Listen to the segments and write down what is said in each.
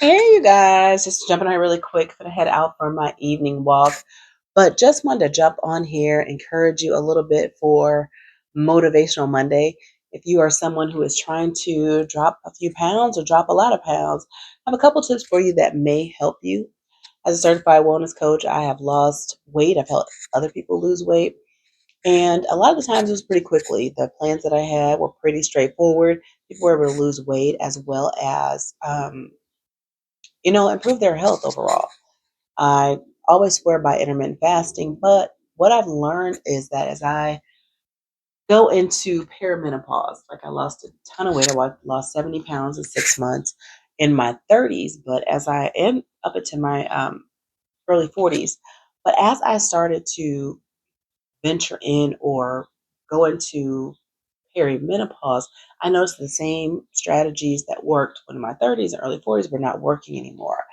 Hey, you guys, just jumping on really quick for to head out for my evening walk. But just wanted to jump on here, encourage you a little bit for Motivational Monday. If you are someone who is trying to drop a few pounds or drop a lot of pounds, I have a couple tips for you that may help you. As a certified wellness coach, I have lost weight. I've helped other people lose weight. And a lot of the times it was pretty quickly. The plans that I had were pretty straightforward. People were able to lose weight as well as improve their health overall. I always swear by intermittent fasting, but what I've learned is that as I go into perimenopause, like I lost a ton of weight, lost 70 pounds in 6 months in my 30s, but as I am up into my early 40s, but as I started to venture in or go into perimenopause, I noticed the same strategies that worked when in my 30s and early 40s were not working anymore.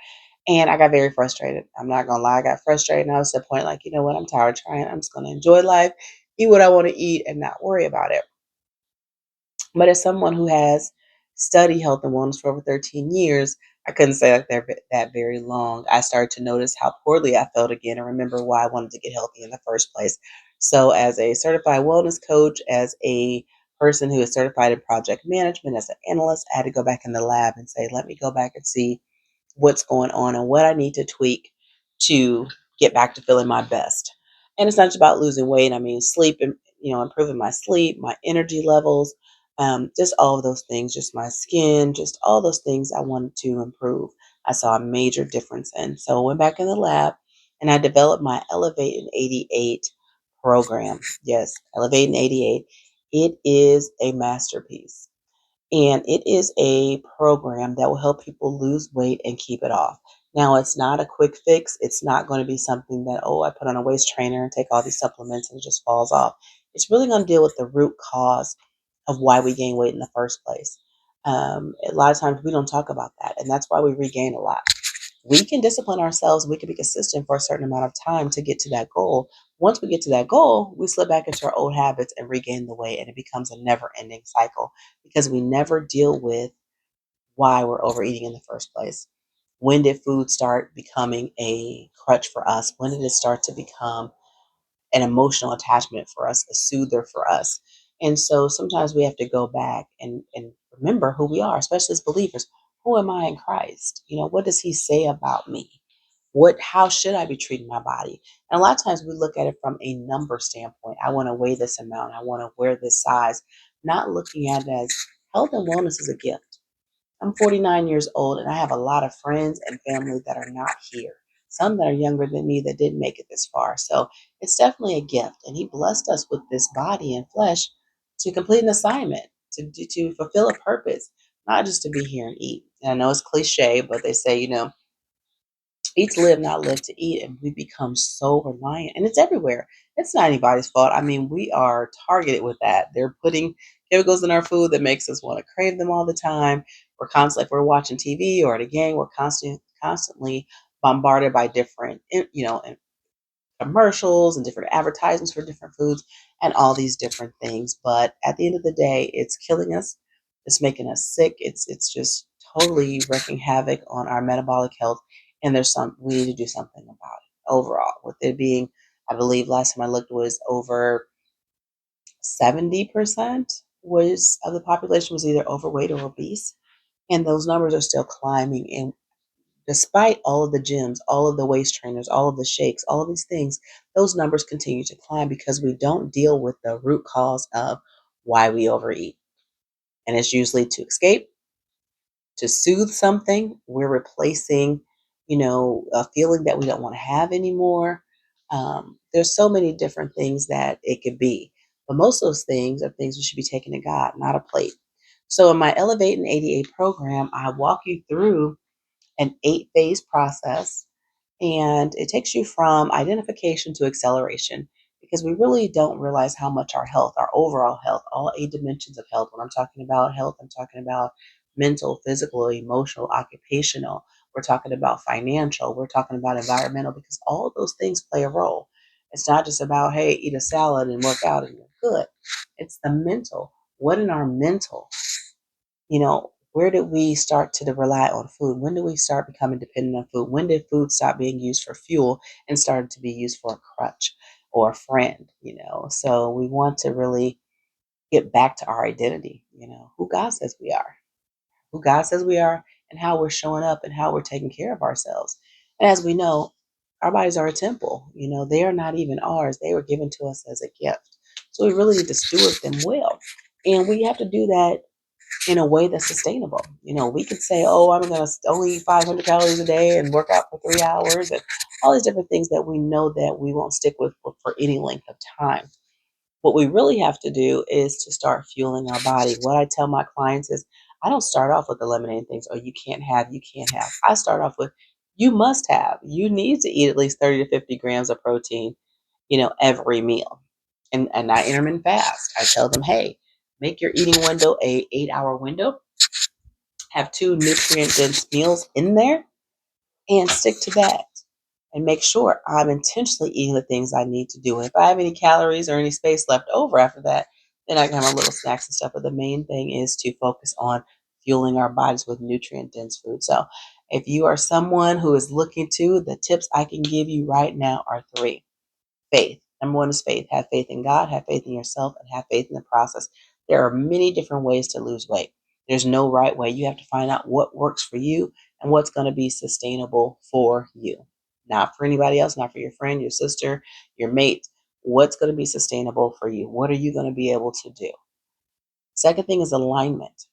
And I got very frustrated. I'm not gonna lie, I got frustrated and I was to the point like, you know what, I'm tired of trying. I'm just gonna enjoy life, eat what I want to eat, and not worry about it. But as someone who has studied health and wellness for over 13 years, I couldn't say like that very long. I started to notice how poorly I felt again and remember why I wanted to get healthy in the first place. So, as a certified wellness coach, as a person who is certified in project management, as an analyst, I had to go back in the lab and say, let me go back and see what's going on and what I need to tweak to get back to feeling my best. And it's not just about losing weight. I mean, sleep and improving my sleep, my energy levels, just all of those things, just my skin, just all those things I wanted to improve. I saw a major difference in. So I went back in the lab and I developed my Elevate in 88 program. Yes, Elevate in 88. It is a masterpiece. And it is a program that will help people lose weight and keep it off. Now, it's not a quick fix. It's not going to be something that, oh, I put on a waist trainer and take all these supplements and it just falls off. It's really going to deal with the root cause of why we gain weight in the first place. A lot of times we don't talk about that, and that's why we regain a lot. We can discipline ourselves, we can be consistent for a certain amount of time to get to that goal. Once we get to that goal, we slip back into our old habits and regain the weight, and it becomes a never ending cycle because we never deal with why we're overeating in the first place. When did food start becoming a crutch for us? When did it start to become an emotional attachment for us, a soother for us? And so sometimes we have to go back and remember who we are, especially as believers. Who am I in Christ? What does he say about me? How should I be treating my body? And a lot of times we look at it from a number standpoint. I want to weigh this amount, I want to wear this size, not looking at it as health and wellness is a gift. I'm 49 years old and I have a lot of friends and family that are not here. Some that are younger than me that didn't make it this far. So it's definitely a gift. And he blessed us with this body and flesh to complete an assignment, to fulfill a purpose, not just to be here and eat. And I know it's cliche, but they say, eat to live, not live to eat. And we become so reliant. And it's everywhere. It's not anybody's fault. I mean, we are targeted with that. They're putting chemicals in our food that makes us want to crave them all the time. We're constantly, if we're watching TV or at a game, we're constantly bombarded by different, commercials and different advertisements for different foods and all these different things. But at the end of the day, it's killing us. It's making us sick. It's just totally wreaking havoc on our metabolic health. And we need to do something about it overall. With it being, I believe last time I looked was over 70% was of the population was either overweight or obese. And those numbers are still climbing. And despite all of the gyms, all of the waist trainers, all of the shakes, all of these things, those numbers continue to climb because we don't deal with the root cause of why we overeat. And it's usually to escape, to soothe something. We're replacing, a feeling that we don't want to have anymore. There's so many different things that it could be. But most of those things are things we should be taking to God, not a plate. So in my Elevate and 88 program, I walk you through an 8 phase process, and it takes you from identification to acceleration because we really don't realize how much our health, our overall health, all 8 dimensions of health, when I'm talking about health, I'm talking about mental, physical, emotional, occupational, we're talking about financial, we're talking about environmental, because all of those things play a role. It's not just about, hey, eat a salad and work out and you're good. It's the mental. What in our mental? Where did we start to rely on food? When did we start becoming dependent on food? When did food stop being used for fuel and started to be used for a crutch or a friend? So we want to really get back to our identity, who God says we are, who God says we are, and how we're showing up and how we're taking care of ourselves. And as we know, our bodies are a temple. They are not even ours. They were given to us as a gift. So we really need to steward them well. And we have to do that in a way that's sustainable. We could say, oh, I'm going to only eat 500 calories a day and work out for 3 hours and all these different things that we know that we won't stick with for any length of time. What we really have to do is to start fueling our body. What I tell my clients is I don't start off with eliminating things, oh, you can't have, you can't have. I start off with you must have. You need to eat at least 30 to 50 grams of protein, every meal. And I intermittent fast. I tell them, hey, make your eating window a 8-hour window. Have two nutrient dense meals in there and stick to that and make sure I'm intentionally eating the things I need to do. And if I have any calories or any space left over after that, then I can have my little snacks and stuff. But the main thing is to focus on fueling our bodies with nutrient dense food. So if you are someone who is looking to, the tips I can give you right now are three. Faith. Number one is faith. Have faith in God, have faith in yourself, and have faith in the process. There are many different ways to lose weight. There's no right way. You have to find out what works for you and what's going to be sustainable for you. Not for anybody else, not for your friend, your sister, your mate. What's going to be sustainable for you? What are you going to be able to do? Second thing is alignment.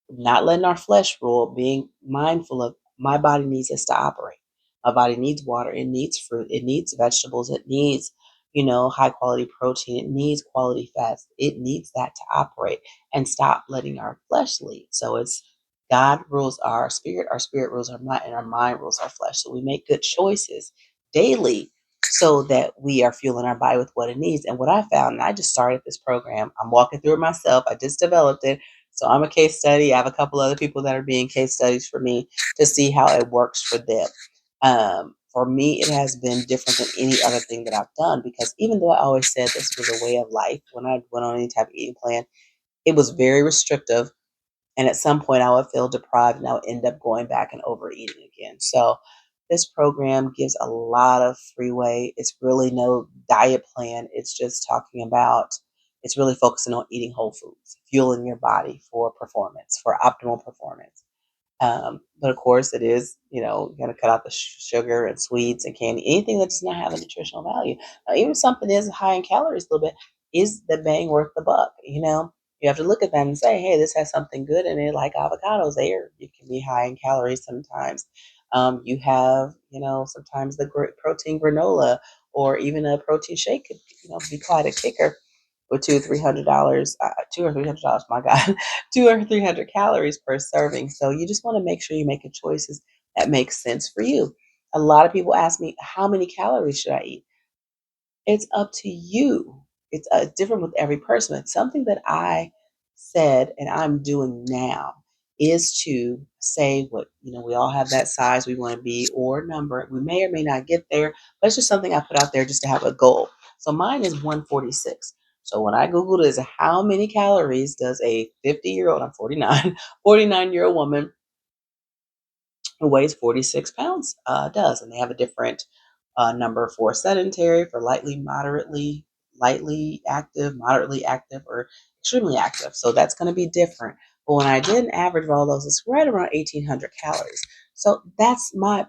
Not letting our flesh rule, being mindful of my body needs this to operate. My body needs water, it needs fruit, it needs vegetables, it needs, high quality protein, it needs quality fats, it needs that to operate and stop letting our flesh lead. So it's God rules our spirit rules our mind, and our mind rules our flesh. So we make good choices daily so that we are fueling our body with what it needs. And what I found, and I just started this program, I'm walking through it myself, I just developed it. So I'm a case study. I have a couple other people that are being case studies for me to see how it works for them. For me, it has been different than any other thing that I've done because even though I always said this was a way of life when I went on any type of eating plan, it was very restrictive. And at some point, I would feel deprived and I would end up going back and overeating again. So this program gives a lot of freeway. It's really no diet plan. It's just talking about, it's really focusing on eating whole foods, fueling your body for performance, for optimal performance. But of course, it is, going to cut out the sugar and sweets and candy, anything that does not have a nutritional value. Even something is high in calories a little bit, is the bang worth the buck? You have to look at that and say, hey, this has something good in it, like avocados. It can be high in calories sometimes. You have, sometimes the protein granola or even a protein shake could, be quite a kicker with $200 or $300, $200 or $300, my God, 200 or 300 calories per serving. So you just want to make sure you're making choices that make sense for you. A lot of people ask me, how many calories should I eat? It's up to you. It's different with every person. It's something that I said and I'm doing now is to say what, we all have that size we want to be or number. We may or may not get there, but it's just something I put out there just to have a goal. So mine is 146. So when I Googled is how many calories does a 50-year-old, I'm 49, 49-year-old woman who weighs 46 pounds does. And they have a different number for sedentary, for lightly active, moderately active, or extremely active. So that's going to be different. But when I did an average of all those, it's right around 1,800 calories. So that's my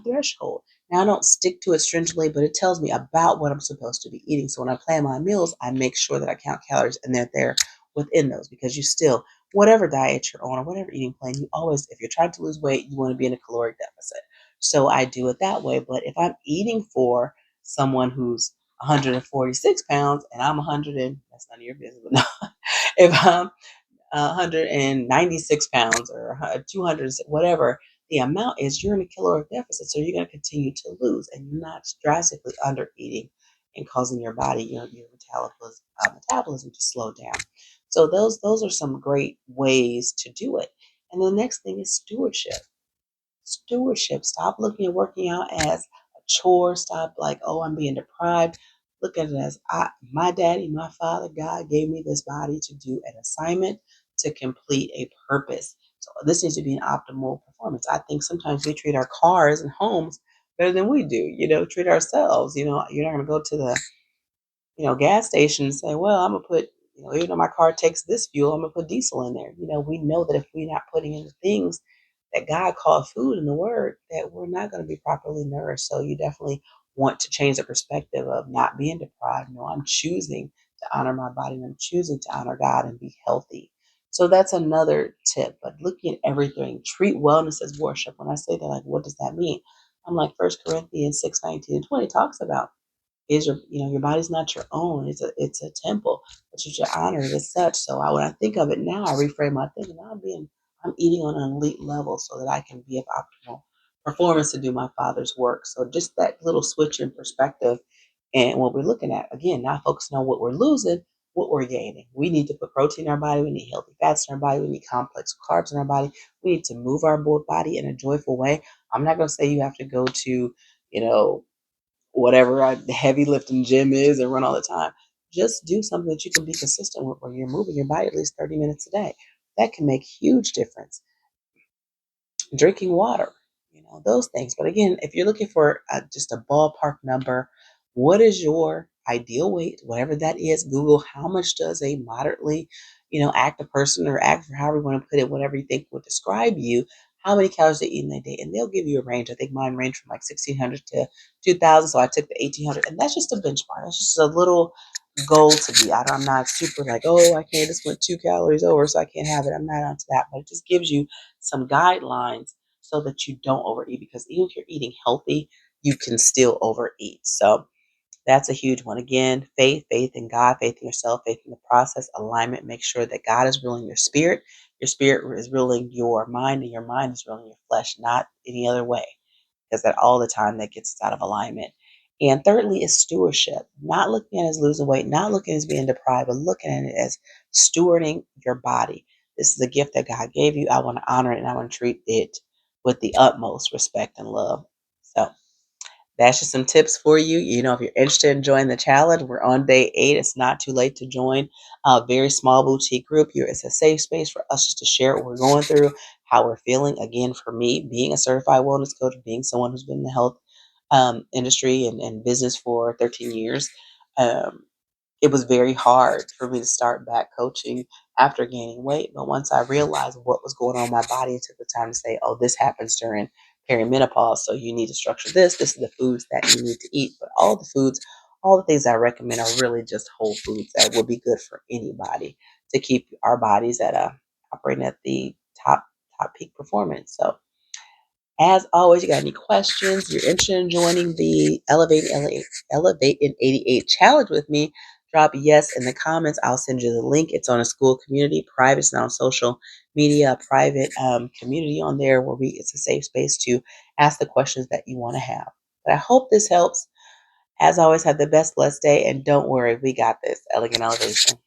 threshold. Now I don't stick to it stringently, but it tells me about what I'm supposed to be eating. So when I plan my meals, I make sure that I count calories and they're there within those because you still, whatever diet you're on or whatever eating plan, you always, if you're trying to lose weight, you want to be in a caloric deficit. So I do it that way. But if I'm eating for someone who's 146 pounds and I'm 100 and that's none of your business, but no, if I'm 196 pounds or 200, whatever the amount is, you're in a caloric deficit. So you're going to continue to lose and you're not drastically under eating and causing your body, your metabolism to slow down. So those are some great ways to do it. And the next thing is stewardship. Stewardship. Stop looking at working out as a chore. Stop like, oh, I'm being deprived. Look at it as my daddy, my father, God gave me this body to do an assignment, to complete a purpose. So this needs to be an optimal performance. I think sometimes we treat our cars and homes better than we do. Treat ourselves. You're not going to go to the gas station and say, well, I'm gonna put, even though my car takes this fuel, I'm gonna put diesel in there. We know that if we're not putting in the things that God called food in the word, that we're not going to be properly nourished. So you definitely want to change the perspective of not being deprived. No, I'm choosing to honor my body and I'm choosing to honor God and be healthy. So that's another tip. But looking at everything, treat wellness as worship. When I say that, like, what does that mean? I'm like, First Corinthians 6:19-20 talks about is your body's not your own. It's a temple, but you should honor it as such. So when I think of it now, I reframe my thinking. Now I'm eating on an elite level so that I can be of optimal performance to do my Father's work. So just that little switch in perspective, and what we're looking at again, not focusing on what we're losing, what we're gaining. We need to put protein in our body. We need healthy fats in our body. We need complex carbs in our body. We need to move our body in a joyful way. I'm not going to say you have to go to, you know, whatever the heavy lifting gym is and run all the time. Just do something that you can be consistent with where you're moving your body at least 30 minutes a day. That can make huge difference. Drinking water, those things. But again, if you're looking for just a ballpark number, what is your ideal weight? Whatever that is, Google how much does a moderately, active person or active, however you want to put it, whatever you think would describe you, how many calories they eat in a day. And they'll give you a range. I think mine range from like 1,600 to 2,000. So I took the 1,800. And that's just a benchmark. That's just a little goal to be. I'm not super like, oh, I can't, just went 2 calories over, so I can't have it. I'm not onto that. But it just gives you some guidelines so that you don't overeat, because even if you're eating healthy, you can still overeat. So that's a huge one. Again, faith in God, faith in yourself, faith in the process, alignment. Make sure that God is ruling your spirit is ruling your mind, and your mind is ruling your flesh, not any other way, because that all the time that gets us out of alignment. And thirdly is stewardship, not looking at it as losing weight, not looking at it as being deprived, but looking at it as stewarding your body. This is a gift that God gave you. I want to honor it and I want to treat it with the utmost respect and love. So that's just some tips for you. If you're interested in joining the challenge, we're on day 8. It's not too late to join a very small boutique group. It's a safe space for us just to share what we're going through, how we're feeling. Again, for me, being a certified wellness coach, being someone who's been in the health industry and business for 13 years, um, it was very hard for me to start back coaching after gaining weight. But once I realized what was going on in my body, it took the time to say, oh, this happens during perimenopause. So you need to structure this. This is the foods that you need to eat. But all the things I recommend are really just whole foods that will be good for anybody to keep our bodies at operating at the top peak performance. So as always, you got any questions, you're interested in joining the Elevate in 88 challenge with me, drop yes in the comments. I'll send you the link. It's on a school community, private. It's not on social media, private community on there where it's a safe space to ask the questions that you want to have. But I hope this helps. As always, have the best blessed day, and don't worry, we got this. Elegant Elevation.